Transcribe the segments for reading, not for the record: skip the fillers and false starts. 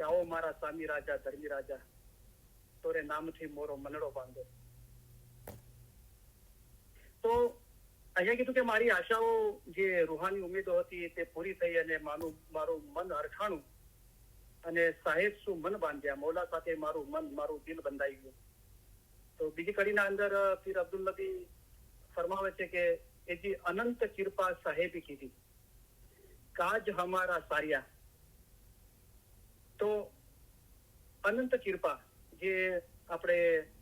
જાઓ મારા સ્વામી રાજા ધર્મી રાજા, તોરે નામથી મોરો મનડો બાંધો. તો અહીંયા કીધું કે મારી આશાઓ, જે રૂહાની ઉમેદો હતી તે પૂરી થઈ અને મારું મન અરખાણું અને સાહેબ શું મન બાંધ્યા, મૌલા સાથે મારું દિલ બંધાઈ ગયું. તો બીજી કડીના અંદર પીર અબ્દુલ નબી ફરમાવે છે કે એ જે અનંત કૃપા સાહેબી કીધી, કાજ હમારા સારિયા. તો અનંત કૃપા, જે આપણે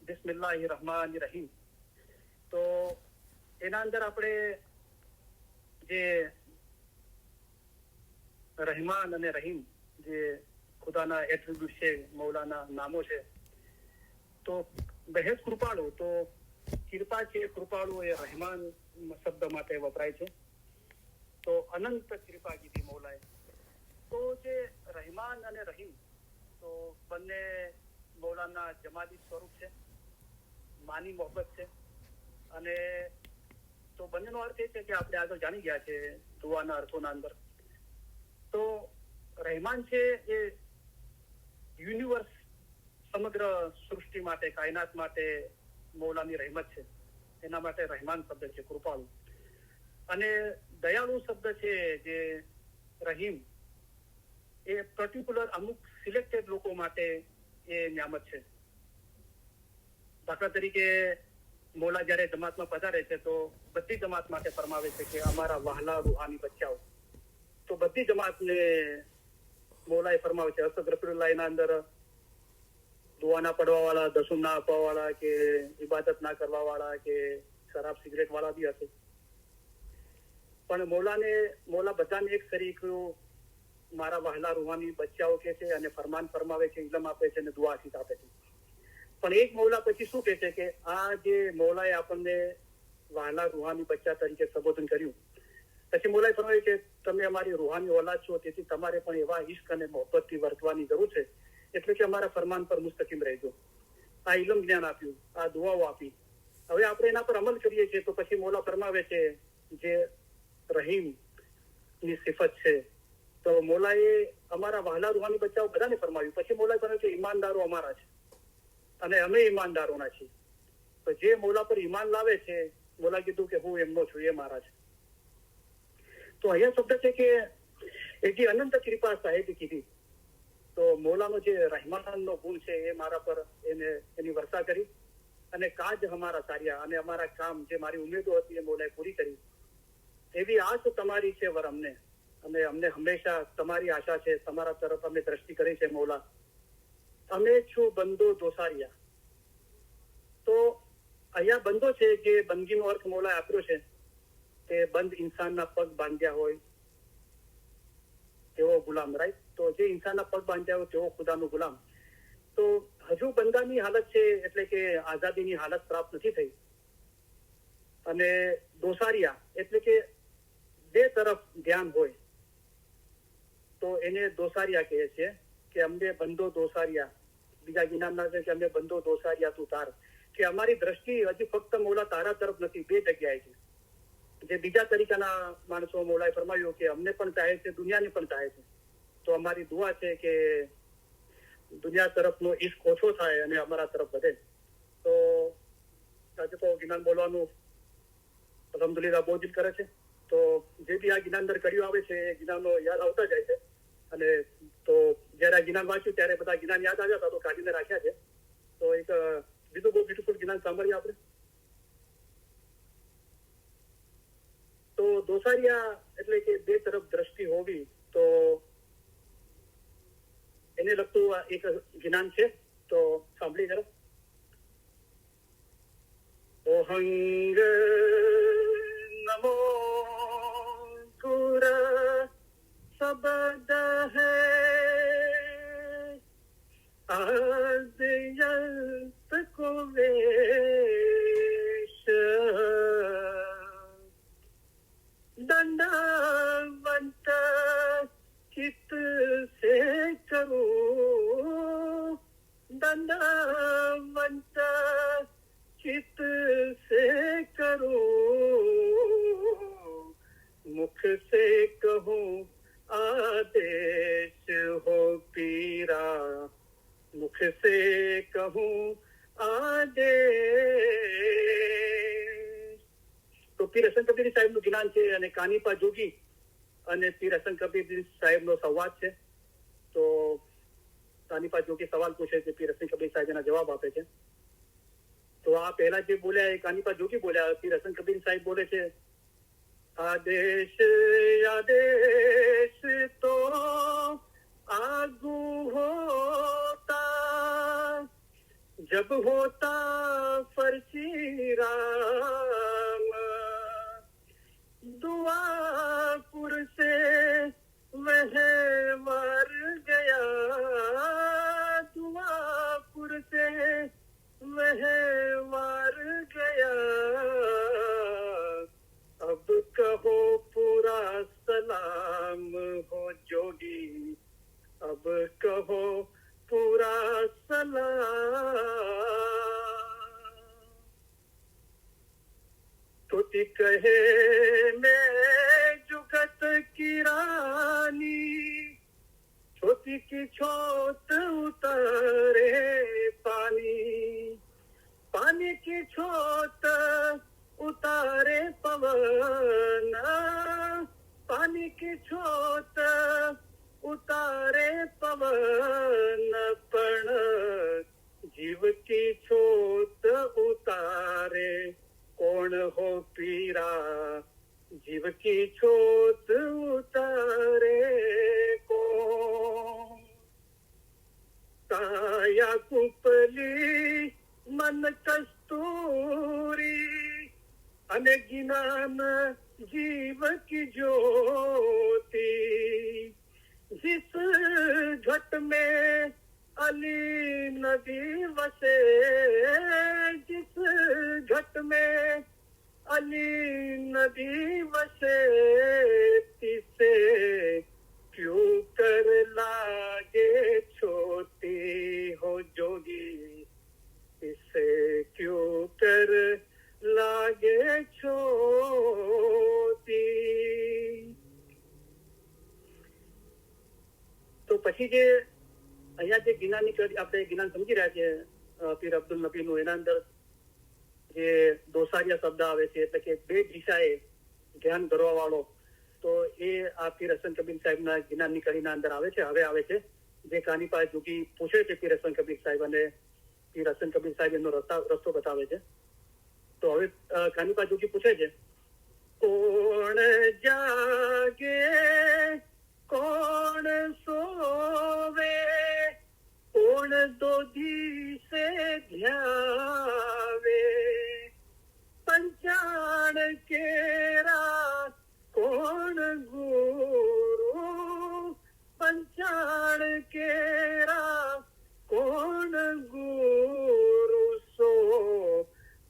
બિસ્મિલ્લાહિર રહેમાનિર રહીમ, તો એના અંદર આપણે જે રહેમાન અને રહીમ, જે ખુદાના એટ્રીબ્યુટ છે, મૌલાના નામો છે, તો બહેજ કૃપાળુ. તો કૃપા છે, કૃપાળુ એ રહેમાન શબ્દ માટે વપરાય છે. તો અનંત કૃપા કીધી મૌલાએ. તો જે રહેમાન અને રહીમ, તો બંને મૌલાના જમાલી સ્વરૂપ છે, માની મોહબ્બત છે. અને તો બંનેનો અર્થ એ છે કે આપણે આગળ જાણી ગયા છે દુઆના અર્થોના અંદર. તો રહેમાન છે એ યુનિવર્સ, સમગ્ર સૃષ્ટિ માટે, કાયનાત માટે મૌલાની રહેમત છે, એના માટે રહેમાન શબ્દ છે, કૃપાળુ. અને દયાળુ શબ્દ છે જે રહીમ, એ પર્ટિક્યુલર અમુક સિલેક્ટેડ લોકો માટે એ નિયામત છે. દાખલા તરીકે મૌલા જયારે જમાતમાં પધારે છે તો બધી જમાત માટે ફરમાવે છે કે અમારા વહાલા રૂહાની બચ્ચાઓ. તો બધી જમાતને મૌલાએ ફરમાવે છે. અસદ રફીઉલ્લાહ એના અંદર દુઆ ના પડવા વાળા, દસુમ ના આપવા વાળા, કે ઇબાદત ના કરવા વાળા, કે શરાબ સિગરેટ વાળા બી હશે. પણ મૌલા બધાને એક તરીકે મારા વહાલા રૂહાની બચ્ચાઓ કે છે અને ફરમાન ફરમાવે છે, ઇલમ આપે છે અને દુઆ આશીષ આપે છે. પણ એક મૌલા પછી શું કે છે કે આ જે મૌલાએ આપણને વહાલા રૂહાની બચ્ચા તરીકે સંબોધન કર્યું, પછી મૌલાએ ફરમાવ્યું કે તમે અમારી રૂહાની ઓલાદ છો, તેથી તમારે પણ એવા ઇશ્ક અને મોહબ્બતથી વર્તવાની જરૂર છે. એટલે કે અમારા ફરમાન પર મુસ્તકીમ રહેજો. આ ઇલમ જ્ઞાન આપ્યું, આ દુઆઓ આપી, હવે આપણે એના પર અમલ કરીએ છીએ. તો પછી મૌલા ફરમાવે છે જે રહીમ ની સિફત છે. તો મૌલાએ અમારા વહાલા રૂહાની બચ્ચાઓ બધાને ફરમાવ્યું. પછી મૌલાએ કહ્યું કે ઈમાનદારો અમારા છે અને અમે ઈમાનદારોના છીએ. તો જે મૌલા પર ઈમાન લાવે છે, મૌલા કીધું કે હું એમનો છું, એ મારા છે. તો અહીંયા શબ્દ છે કે એ જે અનંત કૃપા સાહેબ કીધી, તો મૌલાનો જે રહેમાનનો ગુણ છે એ મારા પર એની વર્ષા કરી. અને કાજ અમારા સાર્યા, અને અમારા કામ, જે મારી ઉમેદો હતી એ મૌલાએ પૂરી કરી. એવી આશ તમારી છે વર અમને, અને અમને હંમેશા તમારી આશા છે, તમારા તરફ અમે દ્રષ્ટિ કરી છે મૌલા. અમે છું બંદો દોસારિયા. તો અહીંયા બંદો છે, જે બંદગીનો અર્થ મૌલાએ આપ્યો છે કે બંધ ઇન્સાનના પગ બાંધ્યા હોય તેવો ગુલામ, રાઈટ. તો જે ઇન્સાનના પગ બાંધ્યા હોય તેવો ખુદાનો ગુલામ. તો હજુ બંદાની હાલત છે, એટલે કે આઝાદીની હાલત પ્રાપ્ત નથી થઈ. અને દોસારિયા એટલે કે બે તરફ ધ્યાન હોય, તો એને દોસારિયા કહે છે કે અમને બંદો દોસારિયા. બીજા ગિનારના છે કે અમે બંદો દોસારિયા તું તાર, કે અમારી દ્રષ્ટિ હજી ફક્ત મૌલા તારા તરફ નથી, બે જગ્યાએ છે. જે બીજા તરીકાના માણસો મૌલાએ ફરમાવ્યું કે અમને પણ ચાહે છે, દુનિયાને પણ ચાહે છે. તો અમારી દુઆ છે કે દુનિયા તરફનો ઇશ્ક ઓછો થાય અને અમારા તરફ વધે. તો આજે તો ગિનાન બોલવાનું અલ્હમ્દુલિલ્લાહ બહુ દિલ કરે છે. તો જે બી આ ગિનાન અંદર કર્યું આવે છે એ ગિનાનો યાદ આવતા જાય છે. અને તો જયારે આ ગિનાન વાંચ્યું ત્યારે બધા ગિનાન યાદ આવ્યા હતા, તો કાઢીને રાખ્યા છે. તો એક બીજું બહુ બ્યુટીફુલ ગિનાન સાંભળીએ આપણે. તો દોસારિયા એટલે કે બે તરફ દ્રષ્ટિ હોવી, તો એને લગતું એક ગિનાન છે, તો સાંભળી જરા. ઓહંગ નમો ગુર શબ્દ હૈ આદયંત કો વેશ दंडवंत चित से करूं, दंडवंत चित से करूं, मुख से कहूं आदेश हो पीरा मुख से कहूं आदेश। તો પીર હસન કબીર સાહેબનું જ્ઞાન છે અને કાનીપા જોગી અને પીર હસન કબીર સાહેબનો સંવાદ છે. તો કાનીપા જોગી સવાલ પૂછે છે, પીર હસન કબીર સાહેબ એના જવાબ આપે છે. તો આ પહેલા જે બોલ્યા એ કાનીપા જોગી બોલ્યા, પીર હસન કબીર સાહેબ બોલે છે, आदेश आदेश तो आगू होता, जब होता फर्जी राम, दुआपुर से वह मर गया, दुआपुर से वह मर गया, अब कहो पूरा सलाम हो जोगी, अब कहो पूरा सलाम। तोती कहे मैं जुगत की रानी, छोटी की छोट उतारे पानी, पानी की छोट उतारे पवन, पानी की छोट उतारे पवन, पण जीव की छोट उतारे कौन हो पीरा, जीव की छोट उतारे कौन। काया कुपली मन कस्तूरी, अने ज्ञान जीव की ज्योति, जिस घट में अली नदी वसे, जिस घट में अली नदी वसे, तिसे क्यों कर लागे छोटी हो जोगी, इसे क्यों कर लागे छोटी। તો પછી જે અહીંયા જે જ્ઞાનની આપણે જ્ઞાન સમજી રહ્યા છીએ પીર અબ્દુલ નબીનું, એના અંદર જે દોસારિયા શબ્દ આવે છે, એટલે કે બે દિશાએ ધ્યાન ધરવા વાળો, તો એ આ પીર હસન કબીર સાહેબના જ્ઞાનની કડીના અંદર આવે છે. હવે આવે છે જે કાનીપા જોગી પૂછે છે પીર હસન કબીર સાહેબ, અને પીર હસન કબીર સાહેબ એમનો રસ્તો બતાવે છે. તો હવે કાનીપા જોગી પૂછે છે, કોણ જાગે કોણ સોવે, કોણ દોધી સે ધ્યાવે, पंचाण केरा कोण गुरु, पंचाण केरा कोण गुरु, सो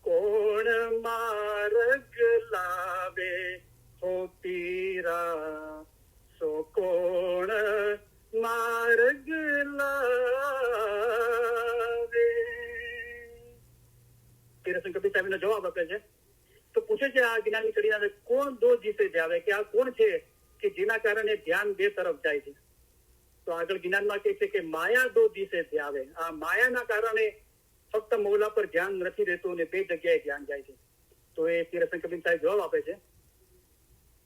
कोण मार्ग लावे हो पीरा, सो कोण मार्ग लावे। પીર હસન કબીર સાહેબનો જવાબ આપે છે. તો પૂછે છે આ જ્ઞાનની કડીના કોણ દો દિશે ધ્યાવે, કે આ કોણ છે કે જેના કારણે ધ્યાન બે તરફ જાય છે. તો આગળ જ્ઞાનમાં કહે છે કે માયા દો દિશે ધ્યાવે, આ માયાના કારણે ફક્ત મૌલા પર ધ્યાન નથી રહેતું અને બે જગ્યાએ ધ્યાન જાય છે. તો એ પીર હસન કબીર સાહેબ જવાબ આપે છે,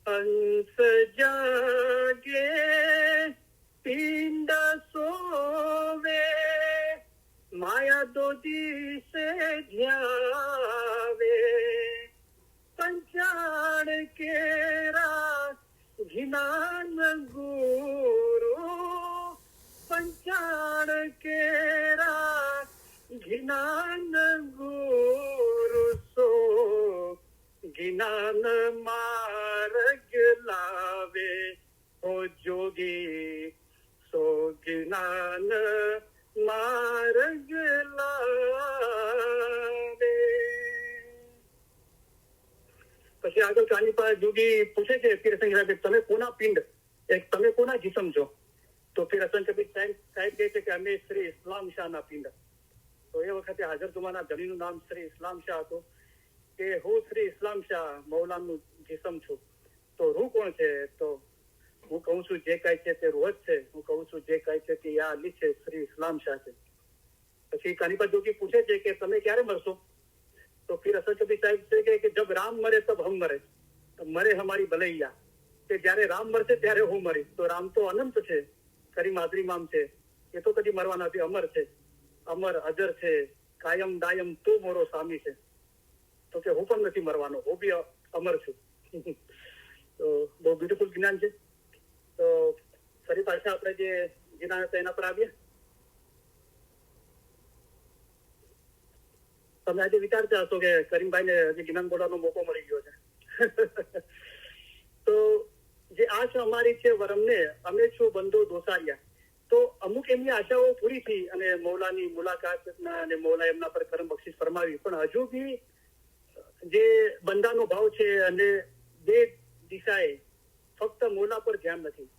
અંશ જાગે પિંડ સોવે, माया दो दिसे ध्यावे, पंचाण केरा घिनान गुरु, पंचाण केरा घिनान गुरु, सो घिनान मार्ग लावे हो जोगी, सो घिनान मार्ग लावे। પછી આગળ કાનીપા જોગી પૂછે છે પીર હસન સાહેબ, તમે કોના પિંડ, તમે કોના જીસમ છો? તો પીર હસન કબીર સાહેબ કહે છે કે અમે શ્રી ઇસ્લામ શાહના પિંડ. તો એ વખતે હાજર જુમાના ધણીનું નામ શ્રી ઇસ્લામ શાહ હતું, કે હું શ્રી ઇસ્લામ શાહ મૌલાનું જીસમ છું. તો રૂહ કોણ છે? તો હું કહું છું જે કાંઈ છે તે રૂહ જ છે. હું કહું છું જે કાંઈ છે તે યા અલી છે, શ્રી ઇસ્લામ શાહ છે. પછી કાનિપા જોગી પૂછે છે કે તમે ક્યારે મરશો? તો फिर असद कबीर साहब છે કે जब राम मरे तब हम मरे, मरे हमारी भलैया, કે જ્યારે રામ મરશે ત્યારે હું મરીશ. તો રામ તો અનંત છે, કરી માદરી મામ છે, એ તો કદી મરવા નથી, અમર છે, અમર અજર છે, કાયમ દાયમ તો મોરો સ્વામી છે. તો કે હું પણ નથી મરવાનો, હું બી અમર છું. તો બહુ બ્યુટીફુલ જ્ઞાન છે. તો ફરી પાછા આપણે જે જ્ઞાન હતા એના પર આવીએ. તમે આજે વિચારતા હશો કે કરીમભાઈને હજી જ્ઞાન બોલવાનો મોકો મળી ગયો છે. તો જે આશ અમારી છે વરમને, અમે છું બંધો દોસારિયા. તો અમુક એમની આશાઓ પૂરી થઈ અને મૌલાની મુલાકાત અને મૌલા એમના પર કરમ બક્ષિસ ફરમાવી, પણ હજુ બી જે બંદાનો ભાવ છે અને બે દિશાએ ફક્ત મૌલા પર ધ્યાન નથી.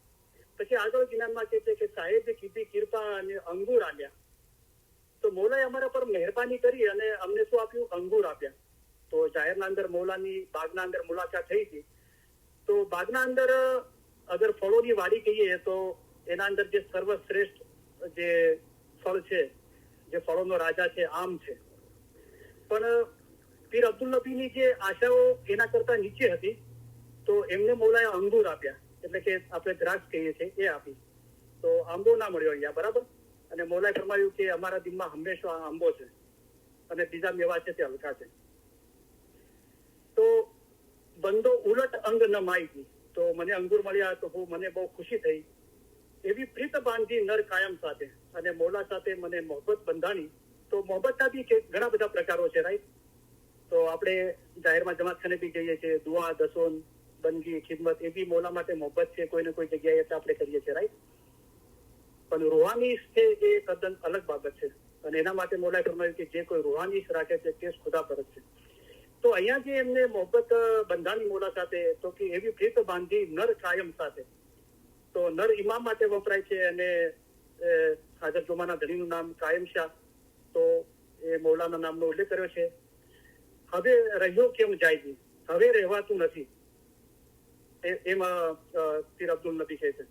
પછી આગળ જ્ઞાનમાં કહે છે કે સાહેબે કીધી કૃપા અને અંગુર આલ્યા. તો મૌલાએ અમારા પર મહેરબાની કરી અને અમને શું આપ્યું? અંગુર આપ્યા. તો જાહેરના અંદર મૌલાની બાગના અંદર મુલાકાત થઈ હતી. તો બાગના અંદર અગર ફળોની વાડી કહીએ તો એના અંદર જે સર્વશ્રેષ્ઠ જે ફળ છે, જે ફળોનો રાજા છે, આમ છે. પણ પીર અબ્દુલ નબીની જે આશાઓ એના કરતા નીચે હતી, તો એમને મૌલાએ અંગુર આપ્યા, એટલે કે આપણે દ્રાક્ષ કહીએ છીએ એ આપી. તો આંબો ના મળ્યો અહીંયા, બરાબર. અને મૌલાએ ફરમાવ્યું કે અમારા દિલમાં હંમેશા આંબો છે અને બીજા મેવા છે તે હલકા છે. તો બંદો ઉલટ અંગ ન માઈ, તો મને અંગુર મળ્યા તો મને બહુ ખુશી થઈ. એવી પ્રીત બાંધી નર કાયમ સાથે, અને મૌલા સાથે મને મોહબ્બત બંધાણી. તો મોહબ્બતના બી ઘણા બધા પ્રકારો છે, રાઈટ. તો આપણે જાહેરમાં જમાતખાને બી જઈએ છીએ, દુઆ, દસોન, બંદગી, ખિદમત, એ બી મૌલા માટે મોહબ્બત છે, કોઈને કોઈ જગ્યાએ આપણે કરીએ છીએ, રાઈટ. પણ રૂહાની છે એ તદ્દન અલગ બાબત છે, અને એના માટે મૌલાએ ફરમાવ્યું કે જે કોઈ રૂહાની રાખે છે તે ખુદા પરત છે. તો અહીંયા જે એમને મોહબ્બત બંધાણી મૌલા સાથે, તો કે એવી પ્રીત બાંધી નર કાયમ સાથે. તો નર ઇમામ માટે વપરાય છે, અને હાજર જોમાના ધણીનું નામ કાયમ શાહ, તો એ મૌલાના નામનો ઉલ્લેખ કર્યો છે. હવે રહ્યો કેમ જાય, હવે રહેવાતું નથી, એમાં પીર અબ્દુલ નબી કહે છે.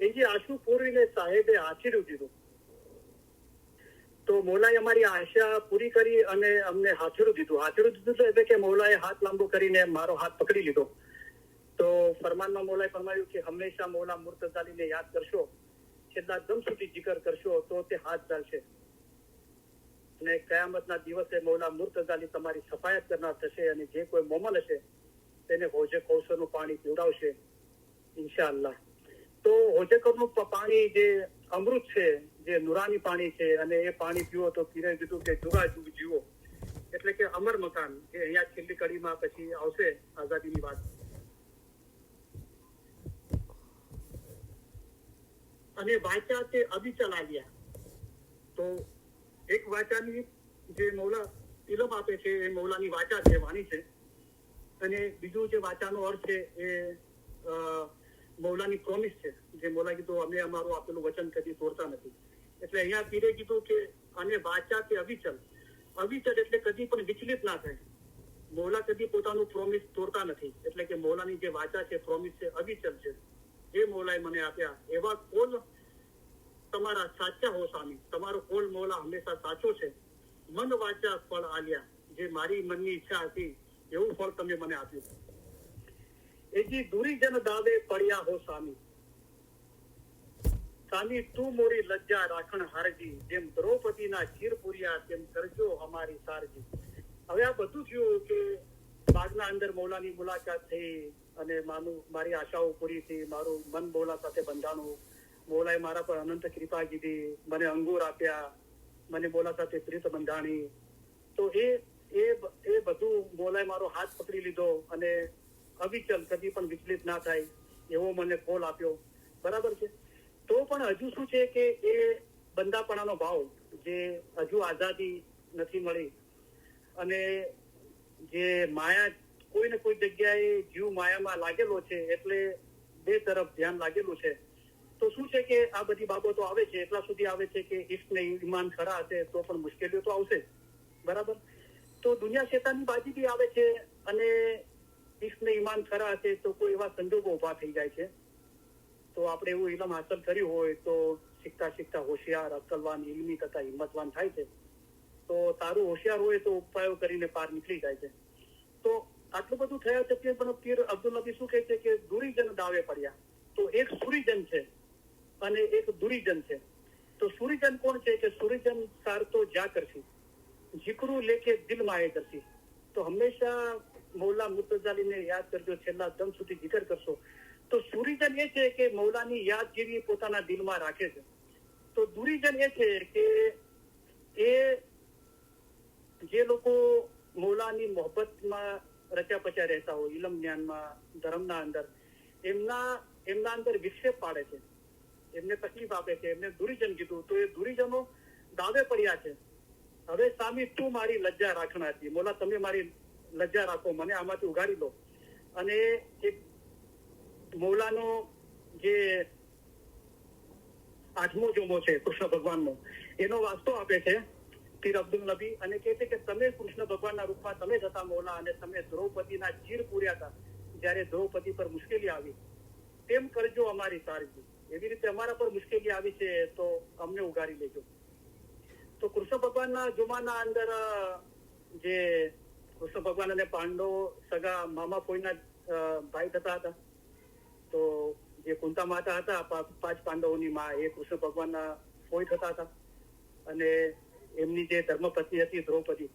એ જે આંસુ પૂરીને સાહેબે આચર્યું દીધું. તો મૌલાએ અમારી આશા પૂરી કરી અને અમને હાથેરું દીધું. હાથેરું દીધું એટલે કે મૌલાએ હાથ લાંબો કરીને મારો હાથ પકડી લીધો. તો ફરમાનમાં મૌલાએ ફરમાવ્યું કે હંમેશા મૌલા મુર્તઝાલીને યાદ કરશો, છેલ્લા દમ સુધી જિકર કરશો તો તે હાથ ચાલશે, અને કયામતના દિવસે મૌલા મુર્તઝાલી તમારી સફાયત કરનાર થશે, અને જે કોઈ મોમન હશે તેને હોજે કૌસરનું પાણી પીવડાવશે ઇન્શાઅલ્લાહ. તો હોજે કૌસરનું પાણી જે અમૃત છે, જે નુરાની પાણી છે, અને એ પાણી પીવો તો પીરે કીધું કે જુગા જુગ જીવો, એટલે કે અમર મકાન. એ અહીંયા છેલ્લી કડીમાં પછી આવશે આઝાદીની વાત. અને વાચા તે અવિચલ આવ્યા. તો એક વાચાની જે મૌલા ઇલમ આપે છે એ મૌલાની વાચા છે, વાણી છે. અને બીજું જે વાચાનો અર્થ છે એ મૌલાની પ્રોમિસ છે, જે મૌલા કીધું અમે અમારું આપેલું વચન કદી તોડતા નથી. એટલે અહીંયા પીરે કીધું કે અને વાચા તે અવિચલ. અવિચલ એટલે કદી પણ વિચલિત ના થાય. મૌલા કદી પોતાનું પ્રોમિસ તોડતા નથી, એટલે કે મૌલાની જે વાચા છે, પ્રોમિસ છે, અવિચલ છે. એ મૌલાએ મને આપ્યા. એવા કોલ તમારા સાચા હો સ્વામી, તમારો કોલ મૌલા હંમેશા સાચો છે. મન વાચા ફળ આલ્યા, જે મારી મનની ઈચ્છા હતી એવું ફળ તમે મને આપ્યું. એજી દૂરી જન દાવે પડ્યા હો સ્વામી, સ્વામી તું મોરી લજ્જા રાખણ હારજી, જેમ દ્રૌપદીના ચીર પૂર્યા તેમ કરજો અમારી સારજી. હવે આ બધું થયું કે બાગના અંદર મૌલાની મુલાકાત થઈ અને મારી આશાઓ પૂરી થઈ, મારું મન મૌલા સાથે બંધાણું. મૌલાએ મારા પર અનંત કૃપા કીધી, મને અંગૂર આપ્યા, મને મૌલા સાથે પ્રીત બંધાણી. તો એ બધું મૌલાએ મારો હાથ પકડી લીધો અને અવિચલ, કદી પણ વિચલિત ના થાય એવો મને કોલ આપ્યો, બરાબર છે. તો પણ હજુ શું છે કે એ બંદાપણાનો ભાવ, જે હજુ આઝાદી નથી મળી, અને જે માયા કોઈ ને કોઈ જગ્યાએ જીવ માયામાં લાગેલો છે, એટલે બે તરફ ધ્યાન લાગેલું છે. તો શું છે કે આ બધી બાબતો આવે છે, એટલા સુધી આવે છે કે ઇશ્ક ને ઈમાન ખરા હશે તો પણ મુશ્કેલીઓ તો આવશે, બરાબર. તો દુનિયા શેતાનની બાજી બી આવે છે, અને ઇશ્ક ને ઈમાન ખરા હશે તો કોઈ એવા સંજોગો ઉભા થઈ જાય છે. તો આપણે એવું ઇલમ હાંસલ કર્યું હોય તો શીખતા શીખતા હોશિયાર, અક્કલવાન, ઇલ્મી તથા હિંમતવાન થાય છે. તો તારું હોશિયાર હોય તો ઉપાયો કરીને પાર નીકળી જાય છે. તો આટલું બધું થયા છતાં પણ પીર અબ્દુલ નબી શું કહે છે કે દુરીજન દાવે પડ્યા. તો એક સુરીજન છે અને એક દુરીજન છે. તો સુરીજન કોણ છે કે સુરીજન સાર તો જા કરશી, જીકરું લેકે દિલ માએ કરશી. તો હંમેશા મૌલા મુર્તઝાલીને યાદ કરજો, છેલ્લા દમ સુધી જીકર કરશો. તો સુરીજન એ છે કે મૌલાની યાદગીરી પોતાના દિલમાં રાખે છે. તો દુરીજન એ છે કે એ જે લોકો મૌલાની મોહબ્બતમાં રચ્યા પચ્યા રહેતા હોય, ઇલમ જ્ઞાનમાં, ધર્મના અંદર, એમના અંદર વિક્ષેપ પાડે છે, એમને તકલીફ આપે છે, એમને દુરીજન કીધું. તો એ દુરીજનો દાવે પડ્યા છે. હવે સામી તું મારી લજ્જા રાખના હતી, મોલા તમે મારી લજ્જા રાખો, મને આમાંથી ઉગાડી લો. અને એક મૌલાનો જે 8મો જોમો છે કૃષ્ણ ભગવાનનો, એનો વાસ્તો આપે છે પીર અબ્દુલ નબી અને કહે છે કે તમે કૃષ્ણ ભગવાનના રૂપમાં તમે જ હતા મૌલા, અને તમે દ્રૌપદીના ચીર પૂર્યા હતા જ્યારે દ્રૌપદી પર મુશ્કેલી આવી. તેમ કરજો અમારી સારજી, એવી રીતે અમારા પર મુશ્કેલી આવી છે તો અમને ઉગારી લેજો. તો કૃષ્ણ ભગવાનના જુમાના અંદર જે કૃષ્ણ ભગવાન અને પાંડવો સગા મામા ફોઈના ભાઈ થતા હતા. તો જે કુંતા માતા હતા 5 પાંડવોની માં, એ કૃષ્ણ ભગવાનના ફોઈ થતા હતા. અને એમની જે ધર્મપત્ની હતી દ્રૌપદી,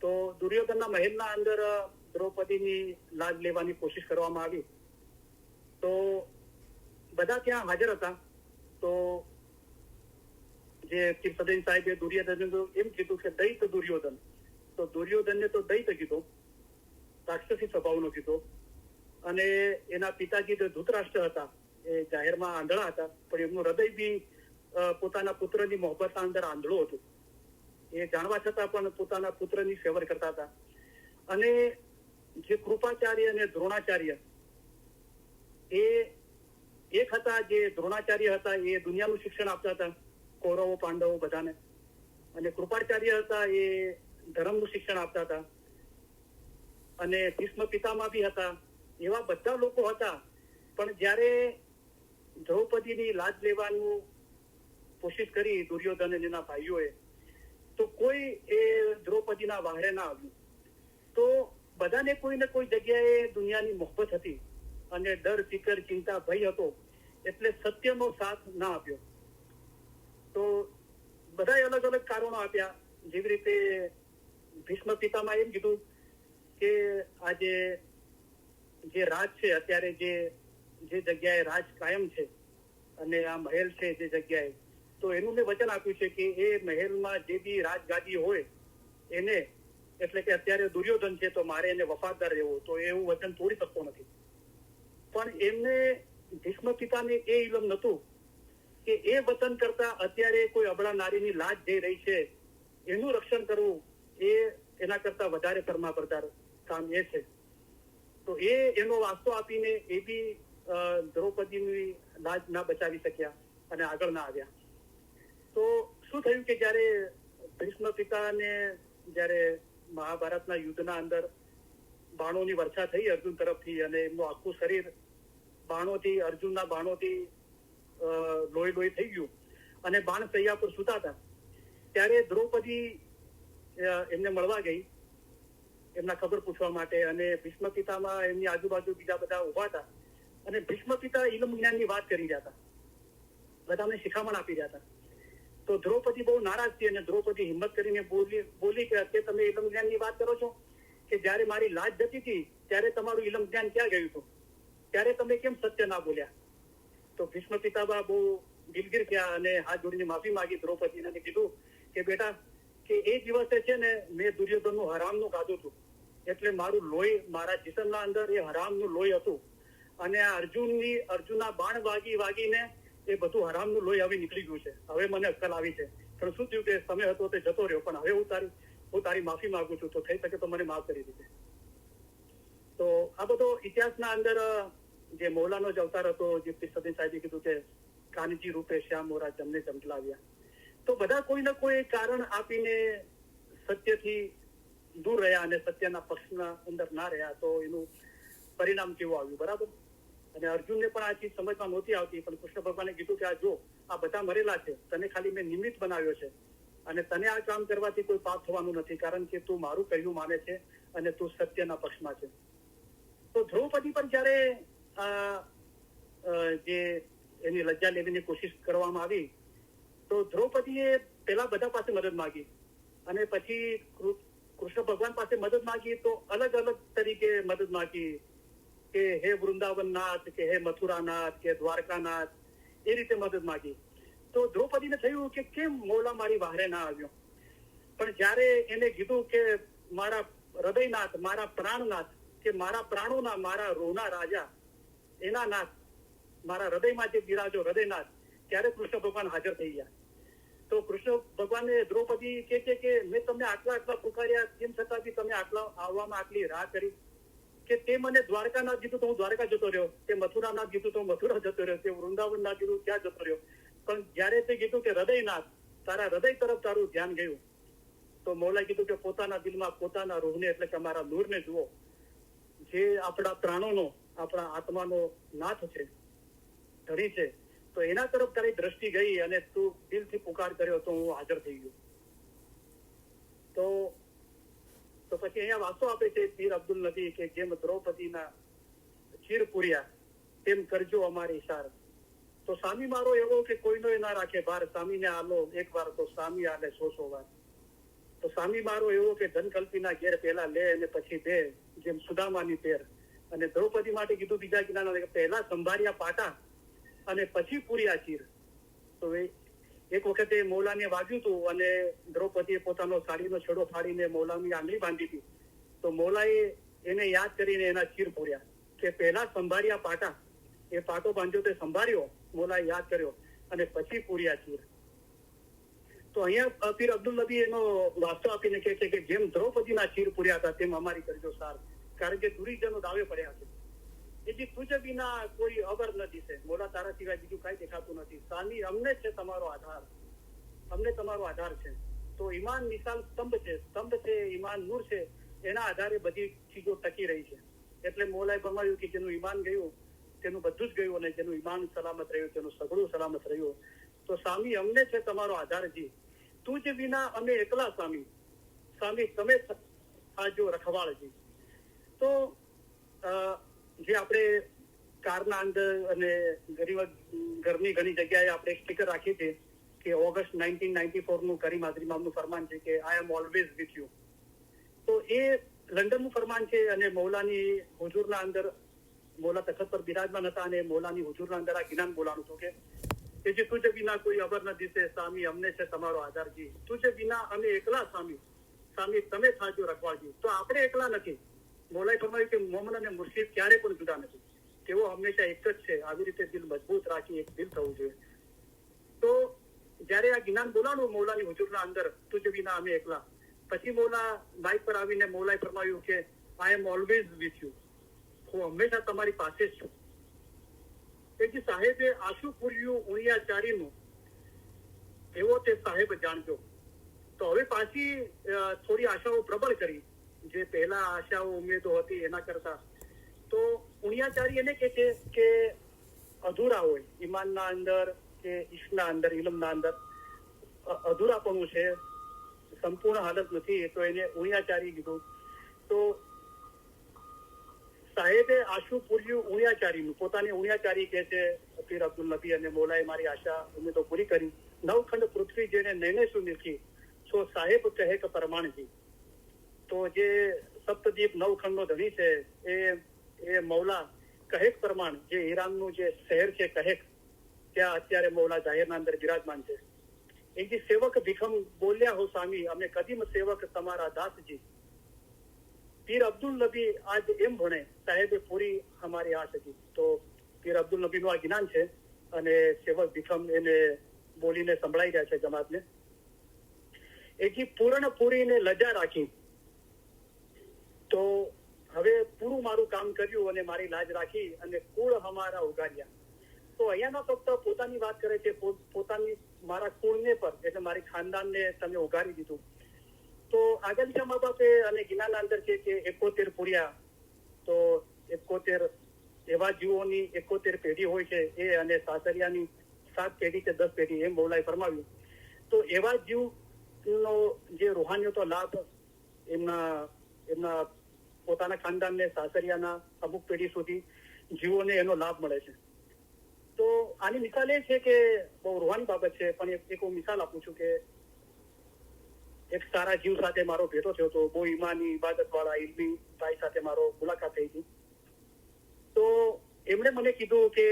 તો દુર્યોધનના મહેલના અંદર દ્રૌપદીની લાજ લેવાની કોશિશ કરવામાં આવી. તો બધા ત્યાં હાજર હતા. તો જે પીર સદૈન સાહેબે દુર્યોધન એમ કીધું કે દૈત દુર્યોધન. તો દુર્યોધનને તો દૈત કીધો, રાક્ષસી સ્વભાવનો કીધો. અને એના પિતાજી તો ધૃતરાષ્ટ્ર હતા, એ જાહેરમાં આંધળા હતા, પણ એમનું હૃદય બી પોતાના પુત્રની મોહબ્બતના અંદર આંધળું હતું. એ જાણવા છતાં પણ પોતાના પુત્રની ફેવર કરતા હતા. અને જે કૃપાચાર્ય અને દ્રોણાચાર્ય, એ એક હતા. જે દ્રોણાચાર્ય હતા એ દુનિયાનું શિક્ષણ આપતા હતા કૌરવો પાંડવો બધાને, અને કૃપાચાર્ય હતા એ ધર્મનું શિક્ષણ આપતા હતા. અને ભીષ્મ પિતામહ બી હતા. એવા બધા લોકો હતા. પણ જ્યારે દ્રૌપદીની લાજ લેવાનું કોશિશ કરી દુર્યોધન અને એના ભાઈઓએ, તો કોઈ એ દ્રૌપદીના વાહરે ના આવ્યું. તો બધાને કોઈ ને કોઈ જગ્યાએ દુનિયાની મોહબ્બત હતી અને ડર, ફિકર, ચિંતા, ભય હતો, એટલે સત્યનો સાથ ના આપ્યો. તો બધાએ અલગ અલગ કારણો આપ્યા. જેવી રીતે ભીષ્મ પિતામાં એમ કીધું કે આજે જે રાજ છે, અત્યારે જે જગ્યાએ રાજ કાયમ છે અને આ મહેલ છે જે જગ્યાએ, તો એનું મેં વચન આપ્યું છે કે એ મહેલમાં જે બી રાજગાદી હોય એને, એટલે કે અત્યારે દુર્યોધન છે તો મારે એને વફાદાર રહેવો. તો એવું વચન તોડી શકતો નથી. પણ એમને ભીષ્મ પિતાને એ ઇલમ નતું કે એ વચન કરતા અત્યારે કોઈ અબળા નારીની લાજ જઈ રહી છે એનું રક્ષણ કરવું, એ એના કરતા વધારે કર્માપરદાર કામ એ છે. તો એનો વાસ્તો આપીને એ બી દ્રૌપદીની લાજ ના બચાવી શક્યા અને આગળ ના આવ્યા. તો શું થયું કે જયારે ભીષ્મ પિતાને જયારે મહાભારતના યુદ્ધના અંદર બાણોની વર્ષા થઈ અર્જુન તરફથી, અને એમનું આખું શરીર બાણોથી, અર્જુનના બાણોથી લોહી થઈ ગયું અને બાણ સૈયા પર સુતા હતા, ત્યારે દ્રૌપદી એમને મળવા ગઈ એમના ખબર પૂછવા માટે. અને ભીષ્મ પિતામાં એમની આજુબાજુ બીજા બધા ઉભા હતા અને ભીષ્મ પિતા ઇલમ જ્ઞાનની વાત કરી રહ્યા હતા, બધાને શિખામણ આપી રહ્યા હતા. તો દ્રૌપદી બહુ નારાજ હતી અને દ્રૌપદી હિંમત કરીને બોલી કે અત્યારે તમે ઇલમ જ્ઞાનની વાત કરો છો, કે જયારે મારી લાજ જતી હતી ત્યારે તમારું ઇલમ જ્ઞાન ક્યાં ગયું હતું, ત્યારે તમે કેમ સત્ય ના બોલ્યા. તો ભીષ્મ પિતાબા બહુ દિલગીર થયા અને હાથ જોડીને માફી માંગી દ્રૌપદીને, અને કીધું કે બેટા, કે એ દિવસે છે ને મેં દુર્યોધનનું હરામનું ખાધું હતું, એટલે મારું લોહી, મારા જીસમના અંદર એ હરામનું લોહી હતું. અને આ અર્જુનના બાણ વાગીને એ બધું હરામનું લોહી હવે નીકળી ગયું છે. હવે મને અક્કલ આવી છે. પણ શું થયું કે સમય હતો તે જતો રહ્યો, પણ હવે હું તારી માફી માંગુ છું, તો થઈ શકે તો મને માફ કરી દીધે. તો આ બધો ઇતિહાસના અંદર જે મૌલાનો જ અવતાર હતો, જે પીર સદૈન સાહેબે કીધું કે કાનજી રૂપે શ્યામ મોરા જમને ચમકલાવ્યા. તો બધા કોઈ ને કોઈ કારણ આપીને સત્યથી દૂર રહ્યા અને સત્યના પક્ષના અંદર ના રહ્યા. તો એનું પરિણામ કેવું આવ્યું, બરાબર. અને અર્જુનને પણ આ ચીજ સમજમાં નહોતી આવતી, પણ કૃષ્ણ ભગવાને કીધું કે આ જો આ બધા મરેલા છે, તને ખાલી મેં નિમિત્ત બનાવ્યો છે અને તને આ કામ કરવાથી કોઈ પાપ થવાનું નથી, કારણ કે તું મારું કહ્યું માને છે અને તું સત્યના પક્ષમાં છે. તો દ્રૌપદી પણ જયારે જે એની લજ્જા લેવીની કોશિશ કરવામાં આવી, તો દ્રૌપદીએ પેલા બધા પાસે મદદ માંગી અને પછી કૃષ્ણ ભગવાન પાસે મદદ માંગી તો અલગ અલગ તરીકે મદદ માંગી કે હે વૃંદાવનનાથ, કે હે મથુરાનાથ, કે દ્વારકાનાથ, એ રીતે મદદ માંગી. તો દ્રૌપદીને થયું કે કેમ મોલા મારી વાહરે ના આવ્યો. પણ જયારે એને કીધું કે મારા હૃદયનાથ, મારા પ્રાણનાથ, કે મારા પ્રાણોના, મારા રોના રાજા, એના નાથ, મારા હૃદયમાં જે બિરાજો હૃદયનાથ, ત્યારે કૃષ્ણ ભગવાન હાજર થઈ ગયા. તો કૃષ્ણ ભગવાને દ્રૌપદી કે મેં તમને આટલા પુકાર્યા, તેમ છતાં બી તમે આટલા આવવામાં આટલી રાહ કરી, કે તે મને દ્વારકાનાથ કીધું તો હું દ્વારકા જતો રહ્યો, તે મથુરાનાથ કીધું તો મથુરા જતો રહ્યો, તે વૃંદાવનનાથ કીધું ત્યાં જતો રહ્યો. પણ જયારે તે કીધું કે હૃદયનાથ, તારા હૃદય તરફ તારું ધ્યાન ગયું, તો મૌલાએ કીધું કે પોતાના દિલમાં પોતાના રૂહને, એટલે કે અમારા નૂરને જુઓ, જે આપણા પ્રાણોનો, આપણા આત્માનો નાથ છે, ધણી છે, તો એના તરફ તારી દ્રષ્ટિ ગઈ અને તું દિલથી પુકાર કર્યો તો હું હાજર થઈ ગયો. તો પછી અહીંયા વાસો આપે છે પીર અબ્દુલ નબી કે જેમ દ્રૌપદીના ચીર પૂર્યા તેમ કરજો અમારી સાર. તો સામી મારો એવો કે કોઈનો ના રાખે ભાર, સામીને આલો એક વાર તો સામી આલે 100 વાર. તો સામી મારો એવો કે ધનકલ્પીના ઘેર પહેલા લે અને પછી દે, જેમ સુદામાની પેર. અને દ્રૌપદી માટે કીધું બીજા કિનારા પહેલા સંભાર્યા પાટા અને પછી પૂર્યા ચીર. તો એક વખતે મૌલાને વાગ્યું હતું અને દ્રૌપદીએ પોતાનો સાડીનો છેડો ફાડીને મૌલાની આંગળી બાંધી હતી. તો મૌલાએ એને યાદ કરીને એના ચીર પૂર્યા, કે પહેલા સંભાર્યા પાટા, એ પાટો બાંધ્યો તે સંભાળ્યો, મૌલાએ યાદ કર્યો અને પછી પૂર્યા ચીર. તો અહીંયા પીર અબ્દુલ નબી એનો વાસ્તો આપીને કહે છે કે જેમ દ્રૌપદીના ચીર પૂર્યા હતા તેમ અમારી કરજો સાર, કારણ કે દુરીજનો દાવે પડ્યા છે. એથી તુજ વિના કોઈ અવર નથી છે, મોલા તારા સિવાય બીજું કઈ દેખાતું નથી. સામી અમને છે તમારો આધાર, અમને તમારો આધાર છે. તો ઈમાન નિશાન સ્તંભ છે, ઈમાન નૂર છે, એના આધારે બધી ચીજો ટકી રહી છે. એટલે મોલાએ ફરમાવ્યું કે જેનું ઈમાન ગયું તેનું બધું જ ગયું, અને જેનું ઈમાન સલામત રહ્યું તેનું સગળું સલામત રહ્યું. તો સામી અમને છે તમારો આધારજી, તુજ વિના અમે એકલા સામી, સામી તમે આજો રખવાળજી. તો જે આપણે કારના અંદર અને ઘરની ઘણી જગ્યાએ આપણે સ્ટીકર રાખીએ છીએ કે ઓગસ્ટ 1994 નું કરીમ હાજરી મામનું ફરમાન છે કે આઈ એમ ઓલવેઝ વિથ યુ. તો એ લંડનનું ફરમાન છે અને મૌલાની હુજુરના અંદર મૌલા તખત પર બિરાજમાન હતા અને મૌલાની હુજુરના અંદર આ જ્ઞાન બોલાનું હતું કે જે તુજ વિના કોઈ અબર નથી છે, સામી અમને છે તમારો આધારજી, તુજ વિના અમે એકલા સામી, સામી તમે થાજો રખવાળજી. તો આપણે એકલા નથી. મૌલાએ ફરમાવ્યું કે મોમન અને મુર્શિદ ક્યારે પણ જુદા નથી, તેઓ હંમેશા એક જ છે. આવી રીતે દિલ મજબૂત રાખી એક દિલ થવું જોઈએ. તો જયારે આ જ્ઞાન બોલાનું મૌલાની હુજુરના અંદર, તુજ વિના અમે એકલા, પછી મૌલા માઇક પર આવીને મૌલાએ ફરમાવ્યું કે આઈ એમ ઓલવેઝ વિથ યુ, હું હંમેશા તમારી પાસે જ છું. તેથી સાહેબે આશુ પૂર્યું ઉણિયાચારીનું, એવો તે સાહેબ જાણજો. તો હવે પાછી થોડી આશાઓ પ્રબળ કરી, જે પહેલા આશાઓ ઉમેદો હતી એના કરતા. તો ઉણિયાચારી એને કે છે કે અધૂરા હોય ઈમાનના અંદર કે ઈશ્વરના અંદર, ઇલમના અંદર અધૂરાપણું છે, સંપૂર્ણ હાલત નથી, તો એને ઉણિયાચારી કીધું. તો સાહેબે આશુ પૂર્યું ઉણિયાચારીનું, પોતાની ઉણિયાચારી કે છે પીર અબ્દુલ નબી અને મૌલાએ મારી આશા ઉમેદો પૂરી કરી. નવખંડ પૃથ્વી જેને નૈને શું નીલખી, છો સાહેબ કહે કે પરમાણજી. તો જે સપ્તદીપ નવખંડનો ધણી છે એ મૌલા કહેક પ્રમાણ, જે ઈરાનનું જે શહેર છે કહેક, ત્યાં અત્યારે મૌલા જાહેરના અંદર બિરાજમાન છે. એ જે સેવક ભીખમ બોલ્યા હો સામી, અમે કદીમ સેવક તમારા દાસજી. પીર અબ્દુલ નબી આજ એમ ભણે, સાહેબે પૂરી અમારી આશ હતી. તો પીર અબ્દુલ નબીનું આ જ્ઞાન છે અને સેવક ભીખમ એને બોલીને સંભળાઈ રહ્યા છે જમાતને. એથી પૂર્ણ પૂરીને લજા રાખી, તો હવે પૂરું મારું કામ કર્યું અને મારી લાજ રાખી અને કુળ અમારા ઉગાડ્યા. તો અહીંયા ફક્ત પોતાની વાત કરે છે, પોતાની મારા કુળને પર, એટલે મારી ખાનદાનને તમે ઉગાડી દીધું. તો આગળ મા બાપે અને ગિનાના અંદર છે કે 71 પૂર્યા, તો 71 એવા જીવોની 71 પેઢી હોય છે એ, અને સાસરિયાની 7 પેઢી કે 10 પેઢી, એમ મૌલાએ ફરમાવ્યું. તો એવા જીવનો જે રૂહાનીયતો લાભ એમના પોતાના ખાનદાનને, સાસરિયાના અમુક પેઢી સુધી જીવોને એનો લાભ મળે છે. તો આની મિસાલ એ છે કે બહુ રૂહાની બાબત છે, પણ એક હું મિસાલ આપું છું કે એક સારા જીવ સાથે મારો ભેટો થયો હતો. બહુ ઈમાની, ઇબાદત વાળા, ઇલ્મી ભાઈ સાથે મારો મુલાકાત થઈ હતી. તો એમણે મને કીધું કે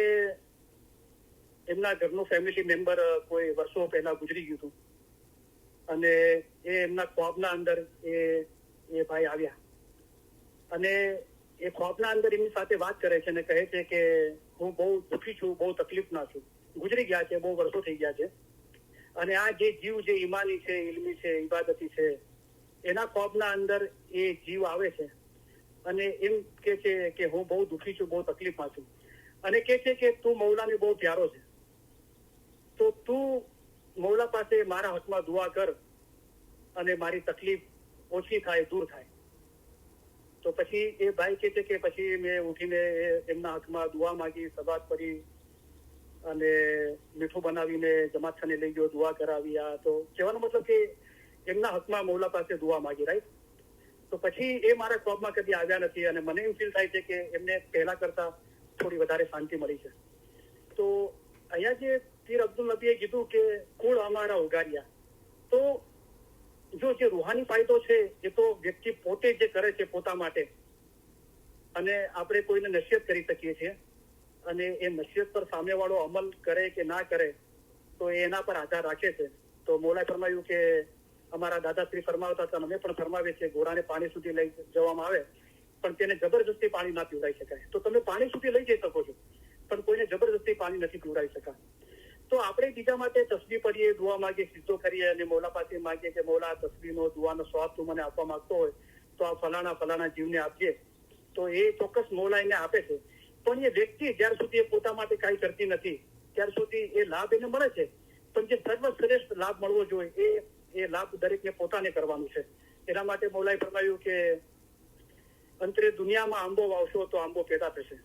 એમના ઘરનું ફેમિલી મેમ્બર કોઈ વર્ષો પહેલા ગુજરી ગયું હતું, અને એ એમના ખ્વાબના અંદર એ ભાઈ આવ્યા, અને એ ખ્વાબના અંદર એમની સાથે વાત કરે છે અને કહે છે કે હું બહુ દુઃખી છું, બહુ તકલીફમાં છું, ગુજરી ગયા છે, બહુ વર્ષો થઈ ગયા છે, અને આ જે જીવ જે ઈમાની છે, ઇલ્મી છે, ઇબાદતી છે, એના ખ્વાબના અંદર એ જીવ આવે છે અને એમ કે છે કે હું બહુ દુઃખી છું, બહુ તકલીફમાં છું, અને કે છે કે તું મૌલાને બહુ પ્યારો છે, તો તું મૌલા પાસે મારા હકમાં દુઆ કર અને મારી તકલીફ ઓછી થાય, દૂર થાય. તો પછી એ ભાઈ કે છે કે પછી મેં ઉઠીને એમના હકમાં દુઆ માંગી, સબાત પડી અને મીઠું બનાવીને જમાતખાને લઈ ગયો, દુઆ કરાવી. આ તો કહેવાનો મતલબ કે એમના હકમાં મૌલા પાસે દુઆ માંગી, રાઈટ. તો પછી એ મારા ખ્વાબમાં કદી આવ્યા નથી, અને મને એવું ફીલ થાય છે કે એમને પહેલા કરતા થોડી વધારે શાંતિ મળી છે. તો અહીંયા જે પીર અબ્દુલ નબીએ કીધું કે કુળ અમારા ઉગાર્યા, તો જો જે રૂહાની ફાયદો છે એ તો વ્યક્તિ પોતે જે કરે છે પોતા માટે, અને આપણે કોઈને નસીહત કરી શકીએ છીએ, અને એ નસીહત પર સામેવાળો અમલ કરે કે ના કરે તો એના પર આધાર રાખે છે. તો મૌલાએ ફરમાયું કે અમારા દાદાશ્રી ફરમાવતા હતા, અમે પણ ફરમાવીએ છીએ, ઘોડાને પાણી સુધી લઈ જવામાં આવે પણ તેને જબરજસ્તી પાણી ના પીવડાવી શકાય. તો તમે પાણી સુધી લઈ જઈ શકો છો, પણ કોઈને જબરજસ્તી પાણી નથી પીવડાવી શકાય. તો આપણે બીજા માટે તસ્બીહ પડીએ, દુઆ માંગીએ, સિદ્ધો કરીએ, અને મૌલા પાસે માંગીએ કે મૌલા તસ્બીહનો, દુઆનો સ્વાબ તું મને આપવા માંગતો હોય તો આ ફલાણા જીવને આપજે, તો એ ચોક્કસ મૌલા એને આપે છે. પણ એ વ્યક્તિ જ્યાર સુધી એ પોતા માટે કાંઈ કરતી નથી ત્યાર સુધી એ લાભ એને મળે છે, પણ જે સર્વશ્રેષ્ઠ લાભ મળવો જોઈએ એ લાભ દરેકને પોતાને કરવાનું છે. એના માટે મૌલાએ ફરમાયું કે અંતરે દુનિયામાં આંબો વાવશો તો આંબો પેદા થશે,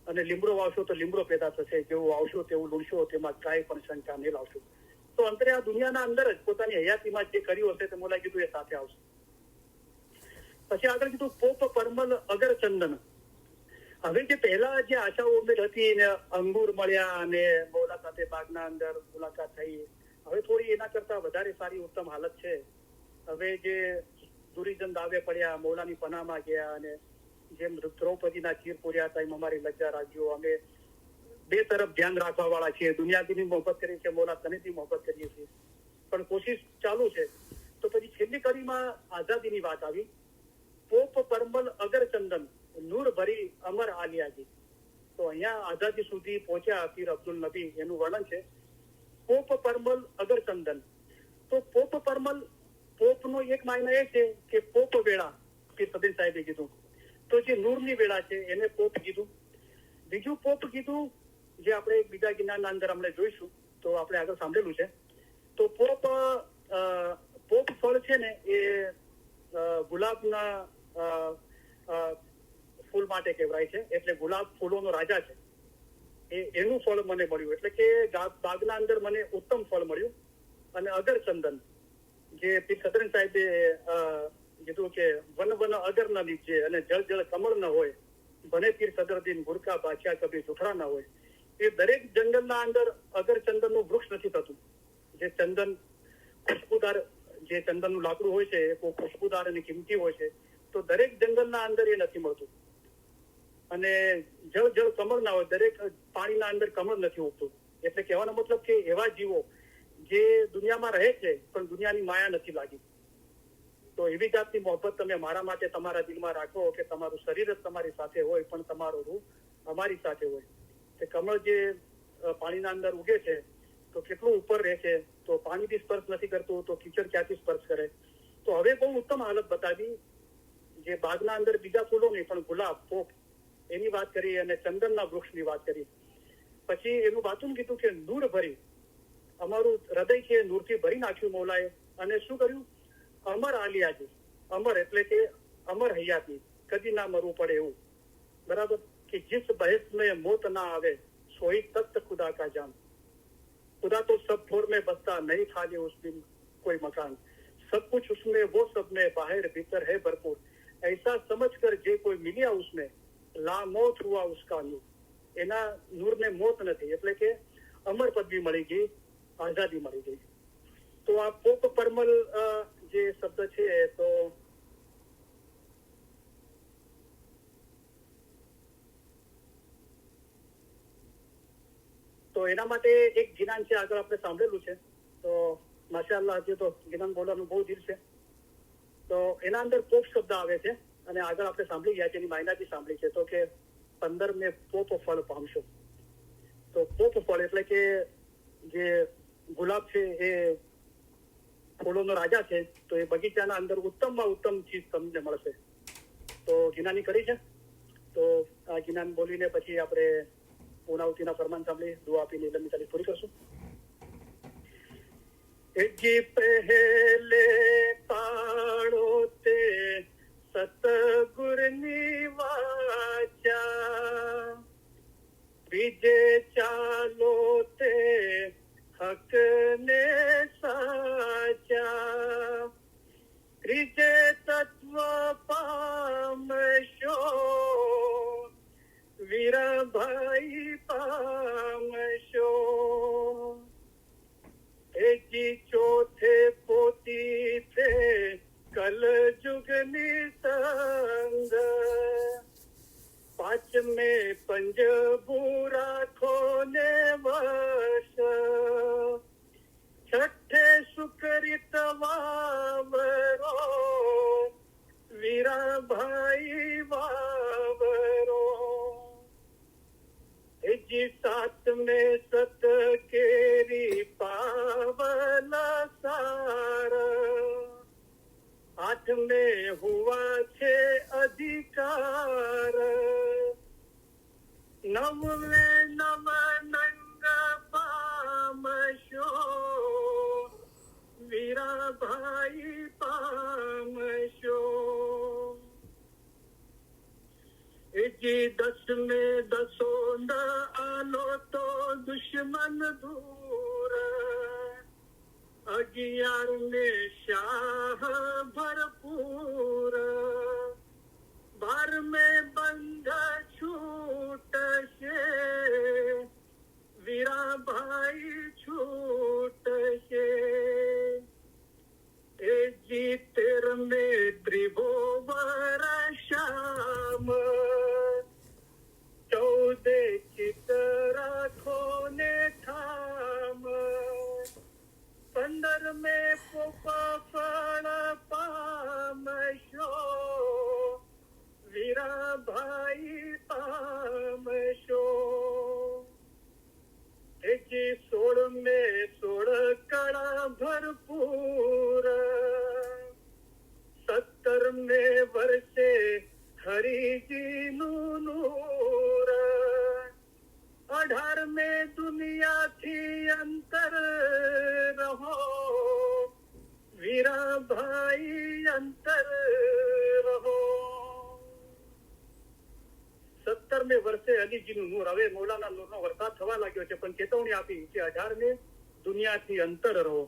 અને લીમડો વાવશો તો લીમડો પેદા થશે, જેવું વાવશો તેવું લૂણશો, તેમાં કાંઈ પણ શંકા નહીં લાવશો. તો અંતરે આ દુનિયાના અંદર જ પોતાની હયાતીમાં જે કર્યું હશે તે મૌલાએ કીધું એ સાથે આવશે. પછી આગળ કીધું પોપ પરમલ અગર ચંદન. હવે જે પહેલા જે આશાઓ ઉમેદ હતી ને અંગૂર મળ્યા અને મૌલા સાથે બાગના અંદર મુલાકાત થઈ, હવે થોડી એના કરતા વધારે સારી ઉત્તમ હાલત છે. હવે જે દુરીજન દાવે પડ્યા, મૌલાની પનામાં ગયા, અને જેમ દ્રૌપદીના ચીર પૂર્યા હતા એમ અમારી લજ્જા રાખજો, અમે બે તરફ ધ્યાન રાખવા વાળા છીએ, દુનિયાથી મોહબ્બત કરી છે, મૌલા તનેથી મોહબ્બત કરીએ છીએ, પણ કોશિશ ચાલુ છે. તો પછી છેલ્લી કડીમાં આઝાદીની વાત આવી. પોપ પરમલ અગર ચંદન નૂર ભરી અમર આલિયાજી. તો અહીંયા આઝાદી સુધી પહોંચ્યા પીર અબ્દુલ નબી, એનું વર્ણન છે. પોપ પરમલ અગર ચંદન. તો પોપ પરમલ, પોપનો એક માયનો એ છે કે પોપ વેળા, પીર સદીન સાહેબે કીધું. તો જે નૂરની વેળા છે એને પોપ કીધું. બીજું પોપ કીધું જે આપણે બીજા જ્ઞાનના અંદર આપણે જોઈશું, તો આપણે આગળ સાંભળેલું છે. તો પોપ ફળ છે ને એ ગુલાબના ફૂલ માટે કહેવાય છે, એટલે ગુલાબ ફૂલોનો રાજા છે. એનું ફળ મને મળ્યું, એટલે કે બાગના અંદર મને ઉત્તમ ફળ મળ્યું. અને અગર ચંદન, જે પીર સદરન સાહેબે કીધું કે વન વન અગર ન નીચે અને જળ જળ કમળ ન હોય, બને પીર સદરદીન ગુરકા બાદશાહ કભી સુથરા ન હોય. એ દરેક જંગલના અંદર અગર ચંદનનું વૃક્ષ નથી થતું. જે ચંદન ખુશ્બુદાર, જે ચંદનનું લાકડું હોય છે એ ખુશ્બુદાર અને કિંમતી હોય છે, તો દરેક જંગલના અંદર એ નથી મળતું. અને જળ જળ કમળ ના હોય, દરેક પાણીના અંદર કમળ નથી ઉગતું. એટલે કહેવાનો મતલબ કે એવા જીવો જે દુનિયામાં રહે છે પણ દુનિયાની માયા નથી લાગી. તો એવી જાતની મોહબ્બત તમે મારા માટે તમારા દિલમાં રાખો કે તમારું શરીર જ તમારી સાથે હોય પણ તમારો રૂહ અમારી સાથે હોય. કે કમળ જે પાણીના અંદર ઉગે છે તો કેટલું ઉપર રહે છે, તો પાણી બી સ્પર્શ નથી કરતું તો કીચડ ક્યાંથી સ્પર્શ કરે. તો હવે બહુ ઉત્તમ હાલત બતાવી. જે બાગના અંદર બીજા ફૂલો નહીં પણ ગુલાબ, પોપ, એની વાત કરી અને ચંદનના વૃક્ષની વાત કરી. પછી એનું વાતું કીધું કે નૂર ભરી, અમારું હૃદય છે નૂરથી ભરી નાખ્યું મૌલાએ. અને શું કર્યું? અમર આલિયાજી. અમર એટલે કે અમર હયાતી, કદી ના મરવું પડે એવું. બરાબર. कि जिस बहस में मौत ना आवे सोई तख्त खुदा का जान। खुदा तो सब ठोर में बसता नहीं खाली उस दिन कोई मकान, सब कुछ उसमें वो सब में बाहर भीतर है भरपूर। ऐसा समझकर जे कोई मिलिया उसमें लामौत हुआ उसका नूर। એના નૂરને મોત નથી, એટલે કે અમર પદવી મળી ગઈ, આઝાદી મળી ગઈ. તો આ પોપ પરમલ જે શબ્દ છે તો એના માટે એક ગિનાન છે, આગળ આપણે સાંભળેલું છે. તો માશાઅલ્લાહ હજી તો ગિનાન બોલવાનું બહુ દિલ છે. તો એના અંદર પોપ શબ્દ આવે છે અને આગળ આપણે સાંભળી ગયા છે, એની માયના બી સાંભળી છે. તો કે 15 પોપ ફળ પામશો. તો પોપ ફળ એટલે કે જે ગુલાબ છે એ ફૂલોનો રાજા છે, તો એ બગીચાના અંદર ઉત્તમમાં ઉત્તમ ચીજ તમને મળશે. તો ગિનાની કરી છે. તો આ ગિનાન બોલીને પછી આપણે પૂર્ણાવતીના ફરમાન સાંભળી દુઆ આપીને લંબી તારીખ પૂરી કરશું. જી પહેલે પાડો તે સતગુરની વાચા, બીજે ચાલો તે હકને સાચા, ત્રીજે તત્વ પામશો વીરભાઈ પામશો. એજી ચોથે પોતી છે કલ જુગની સંગ, પાંચમે પંજબુ રાખો ને વશ, છઠ્ઠે સુકરિત વાવરો વીરાભાઈ વાવરો. એજી સાતમે સત કેરી પાવન સાર, આઠમે હુआ છે અધિકાર, નવમે નવ નંગ પામશો વીરાભાઈ પામશો. એજી દસમે દસો ન આલો તો દુશ્મન દૂર, 11 શાહ ભરપૂર, 12 બંધ છૂટશે વીરાભાઈ છૂટશે. એજી 13 ત્રિભુવન શ્યામ, 14 ચિત્ત રાખો ને ઠામ, 15 પોપ ફળ પામશો વીરાભાઈ પામશો. એજી 16 16 કળા ભરપૂર, 17 વર્ષે હરિજીનું નૂર, 18 દુનિયાથી અંતર રહો વીરાભાઈ અંતર રહો. 17 વર્ષે અલીજીનું નૂર. હવે મૌલાના નૂરનો વરસાદ થવા લાગ્યો છે, પણ ચેતવણી આપી કે 18 દુનિયાથી અંતર રહો.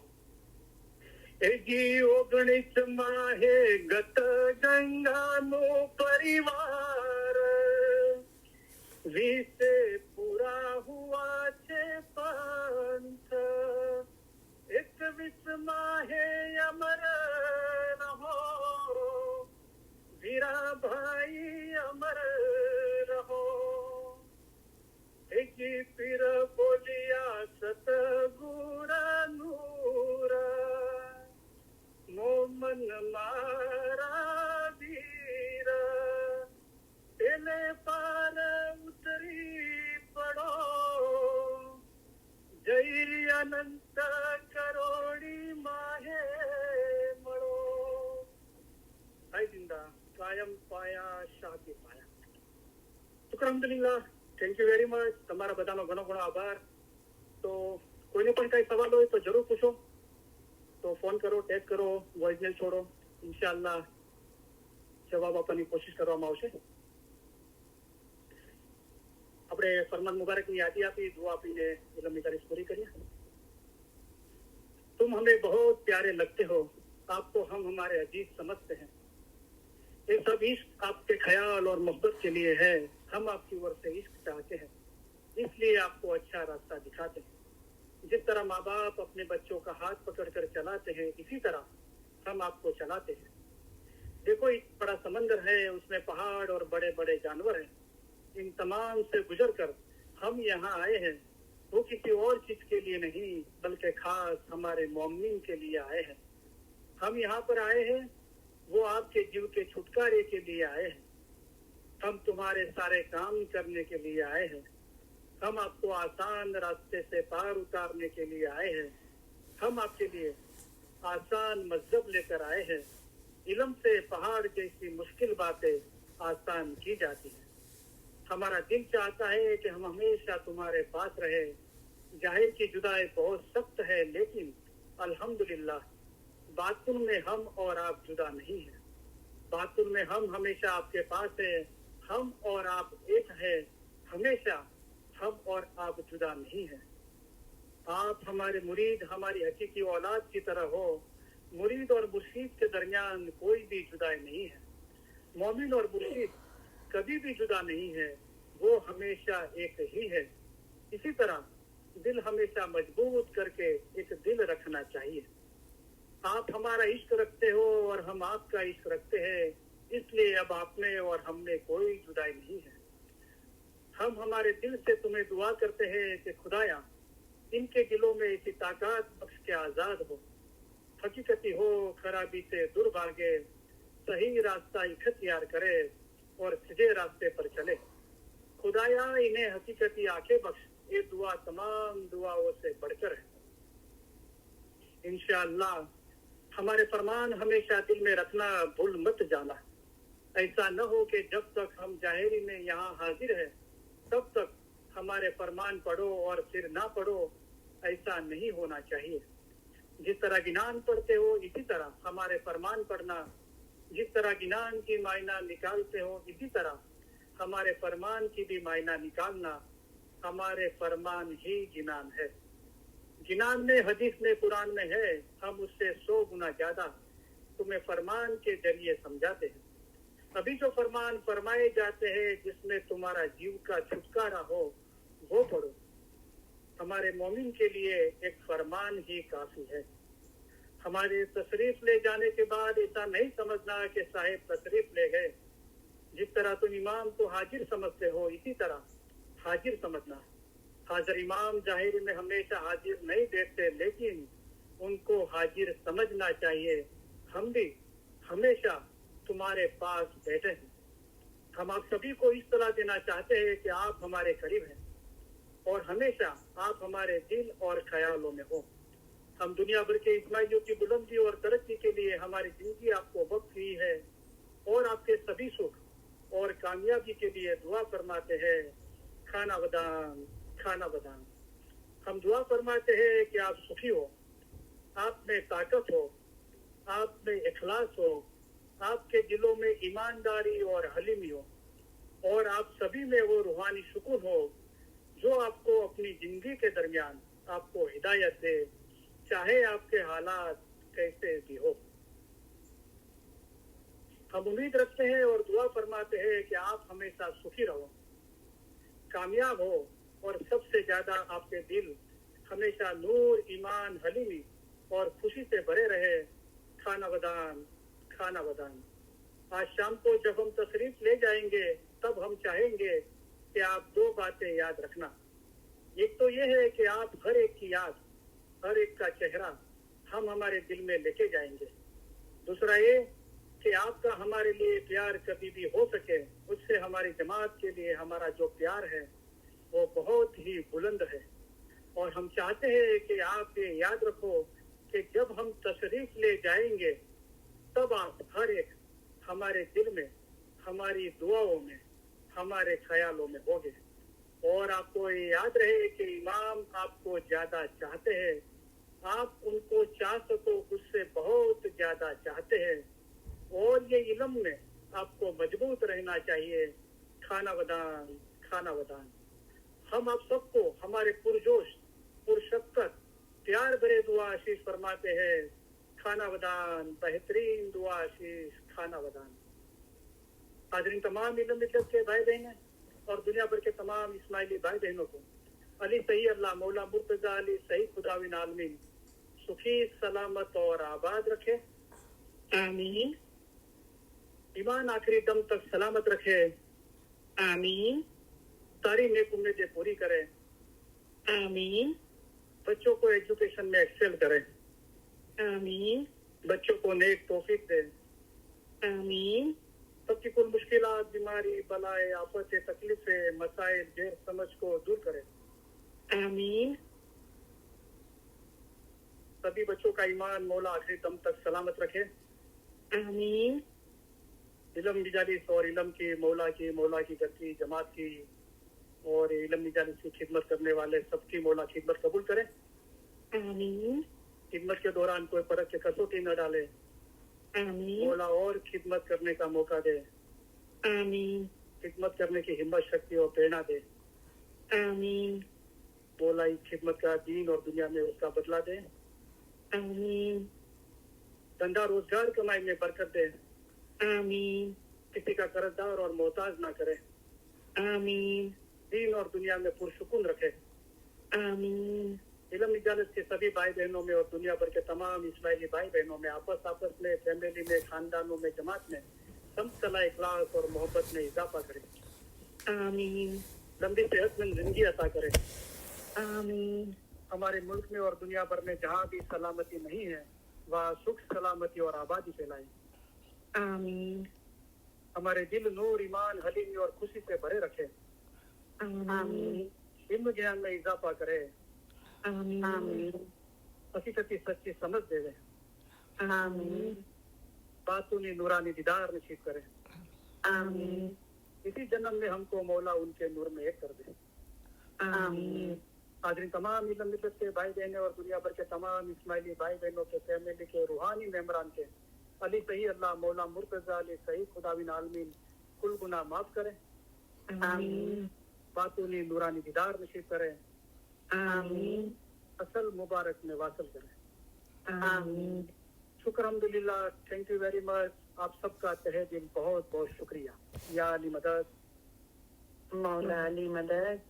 એજી 19 હે ગત ગંગાનો પરિવાર, 20 પૂરા હુआ છે પંથ, 21 હે અમર રહો વીરાભાઈ અમર રહો. એજી પીર બોલિયા સતગુર નૂર, મોમન મારા વીર, એને પાર ઉતરી પડો, જય અનંત કરોડી માહે મળો. આઈ જિંદા કાયમ પાયા શાંતિ પાયા. અલ્હમ્દુલિલ્લાહ, થેન્ક યુ વેરી મચ. તમારા બધાનો ઘણો ઘણો આભાર. તો કોઈને પણ કઈ સવાલ હોય તો જરૂર પૂછો. તો ફોન કરો, ટેક્સ્ટ કરો, વોઇસમેલ છોડો. ઇન્શાઅલ્લાહ જવાબ આપવાની કોશિશ કરવામાં આવશે. આપણે फरमान मुबारक ની યાદી આપી, दुआ આપીને इल्म की पूरी करिए। तुम हमें बहुत प्यारे लगते हो, आपको हम हमारे अजीज समझते हैं। ये सब इश्क आपके ख्याल और मोहब्बत के लिए है। हम आपकी ओर से इश्क चाहते हैं, इसलिए आपको अच्छा रास्ता दिखाते हैं। जिस तरह माँ बाप अपने बच्चों का हाथ पकड़कर चलाते हैं, इसी तरह हम आपको चलाते हैं। देखो एक बड़ा समंदर है, उसमें पहाड़ और बड़े बड़े जानवर हैं। इन तमाम से गुजर कर हम यहाँ आए हैं। वो किसी और चीज के लिए नहीं, बल्कि खास हमारे मोमिन के लिए आए हैं। हम यहाँ पर आए हैं, वो आपके जीव के छुटकारे के लिए आए हैं। हम तुम्हारे सारे काम करने के लिए आए हैं। हम आपको आसान रास्ते से पार उतारने के लिए आए हैं। हम आपके लिए आसान मजहब लेकर आए हैं। इल्म से पहाड़ जैसी मुश्किल बातें आसान की जाती हैं। हमारा दिल चाहता है कि हम हमेशा तुम्हारे पास रहे। जाहिर की जुदाई बहुत सख्त है, लेकिन अल्हम्दुलिल्लाह बातिन में हम और आप जुदा नहीं हैं। बातिन में हम हमेशा आपके पास है। हम और आप एक है, हमेशा हम और आप जुदा नहीं है। आप हमारे मुरीद, हमारी हकीकी औलाद की तरह हो। मुरीद और मुर्शीद के दरमियान कोई भी जुदाई नहीं है। मोमिन और मुर्शीद कभी भी जुदा नहीं है, वो हमेशा एक ही है। इसी तरह दिल हमेशा मजबूत करके एक दिल रखना चाहिए। आप हमारा इश्क रखते हो और हम आपका इश्क रखते हैं, इसलिए अब आप में और हम में कोई जुदाई नहीं है। हम हमारे दिल से तुम्हें दुआ करते हैं कि खुदाया इनके दिलों में ऐसी ताकत बख्श के आजाद हो, हकीकती हो, खराबी से दूर भागे, सही रास्ता इख्तियार करे और सीधे रास्ते पर चले। खुदाया इन्हें हकीकती आंखें बख्श। ये दुआ तमाम दुआओं से बढ़कर है। इंशाअल्लाह हमारे फरमान हमेशा दिल में रखना भूल मत जाना। ऐसा न हो कि जब तक हम जाहिरी में यहाँ हाजिर है, तब तक हमारे फरमान पढ़ो और फिर ना पढ़ो। ऐसा नहीं होना चाहिए। जिस तरह गिनान पढ़ते हो, इसी तरह हमारे फरमान पढ़ना। जिस तरह गिनान की मायना निकालते हो, इसी तरह हमारे फरमान की भी मायना निकालना। हमारे फरमान ही गिनान है। गिनान में, हदीस में, कुरान में है। हम उससे 100 गुना ज्यादा तुम्हें फरमान के जरिए समझाते हैं। अभी जो फरमान फरमाए जाते हैं, जिसमें तुम्हारा जीव का छुटकारा हो, वो पढ़ो। हमारे मोमिन के लिए एक फरमान ही काफी है। हमारे तशरीफ ले जाने के बाद ऐसा नहीं समझना कि साहिब तशरीफ ले गए। जिस तरह तुम इमाम को हाजिर समझते हो, इसी तरह हाजिर समझना। हाजिर इमाम जाहिर में हमेशा हाजिर नहीं देखते, लेकिन उनको हाजिर समझना चाहिए। हम भी हमेशा तुम्हारे पास बैठे हैं। हम आप सभी को इस सलाह देना चाहते हैं कि आप हमारे करीब हैं और हमेशा आप हमारे दिल और ख्यालों में हो। हम दुनिया भर के इस्माइलियों की बुलंदी और तरक्की के लिए हमारी जिंदगी आपको वक्त की है और आपके सभी सुख और कामयाबी के लिए दुआ फरमाते हैं। खाना बदान, खाना बदान। हम दुआ फरमाते हैं कि आप सुखी हो, आप में ताकत हो, आप में इखलास हो, आपके दिलों में ईमानदारी और हलीमी हो और आप सभी में वो रूहानी सुकून हो जो आपको अपनी जिंदगी के दरमियान आपको हिदायत दे, चाहे आपके हालात कैसे भी हो। हम उम्मीद रखते हैं और दुआ फरमाते हैं कि आप हमेशा सुखी रहो, कामयाब हो और सबसे ज्यादा आपके दिल हमेशा नूर, ईमान, हलीमी और खुशी से भरे रहे। खाना बदान, खाना बदान। आज शाम को जब हम तशरीफ ले जाएंगे, तब हम चाहेंगे कि आप 2 बातें याद रखना। एक तो ये है कि आप हर एक की याद, हर एक का चेहरा हम हमारे दिल में लेके जाएंगे। दूसरा ये कि आपका हमारे लिए प्यार कभी भी हो सके, उससे हमारी जमात के लिए हमारा जो प्यार है वो बहुत ही बुलंद है। और हम चाहते हैं कि आप ये याद रखो कि जब हम तशरीफ ले जाएंगे, तब आप हर एक हमारे दिल में, हमारी दुआओं में, हमारे ख्यालों में होगे। और आपको ये याद रहे कि इमाम आपको ज्यादा चाहते हैं। आप उनको चाह सको उससे बहुत ज्यादा चाहते हैं। और ये इल्म में आपको मजबूत रहना चाहिए। खाना बदान, खाना बदान। हम आप सबको हमारे पुरजोश पुरशक्कत प्यार भरे दुआ आशीष फरमाते हैं। खाना वदान, बेहतरीन दुआ आशीष, खाना वदान। हाजरीन तमाम इल्म मिल्लत के भाई बहन और दुनिया भर के तमाम इस्माइली भाई बहनों को अली सही अल्लाह मौला मुर्तजा अली सही खुदाविन आलमीन सुखी सलामत और आबाद रखे, आमीन ईमान आखिरी दम तक सलामत रखे, आमीन सारी नेक उम्मीदें पूरी करे, आमीन बच्चों को एजुकेशन में एक्सेल करे, आमीन बच्चों को नेक तौफीक दे, आमीन सबकी कुल मुश्किलात, बीमारी, बलाए, आफतें, तकलीफें, मसाइल, गैर समझ को दूर करे। आमीन सभी बच्चों का ईमान मौला आखिरी दम तक सलामत रखे। आमीन इलम मिजालिस और इलम की मौला की गति जमात की और इलम मिजालिस की खिदमत करने वाले सबकी मौला खिदमत कबूल करे। आमीन खिदमत के दौरान कोई फर्क की कसौटी न डाले। आमीन मौला और खिदमत करने का मौका दे, आमीन खिदमत करने की हिम्मत, शक्ति और प्रेरणा दे। आमीन मौला इस खिदमत का दीन और दुनिया में उसका बदला दे। आमीन धंधा रोजगार कमाई में बरकत दे। आमीन किसी का कर्जदार और मोहताज ना करे। आमीन दीन और दुनिया में पुरसुकून रखे। आमीन इलम इजालत के सभी भाई बहनों में और दुनिया भर के तमाम इस्माइली भाई बहनों में आपस में, फैमिली में, खानदानों में, जमात में समतला इखलास और मोहब्बत में इजाफा करे। आमीन लंबी सेहतमंद जिंदगी अता करे। आमीन हमारे मुल्क में और दुनिया भर में जहाँ भी सलामती नहीं है वहाँ सुख, सलामती और आबादी फैलाए। आमीन हमारे दिल नूर, ईमान, हलीमी और खुशी से भरे रखे। आमीन इल्म ज्ञान में इजाफा करे। आमीन हकीकती सच्ची समझ देवे। आमीन बातूनी नूरानी दीदार नसीब करे। आमीन इसी जन्म में हमको मौला उनके नूर में एक कर दे। आमीन हाजरीन तमाम इल्म मिल्लत के भाई बहने और दुनिया भर के तमाम इस्माइली भाई बहनों के फैमिली के रूहानी मेंबरान के अली सही अल्लाह मौला मुर्तजा अली सही खुदाविन आलमीन कुल गुनाह माफ करे। आमीन बातूनी नूरानी दीदार नसीब करे। आमीन असल मुबारक में वासल करे। आमीन शुक्र अल्हम्दुलिल्लाह, थैंक यू वेरी मच। आप सबका तहे दिल बहुत बहुत शुक्रिया। या अली मदद, मौला अली मदद।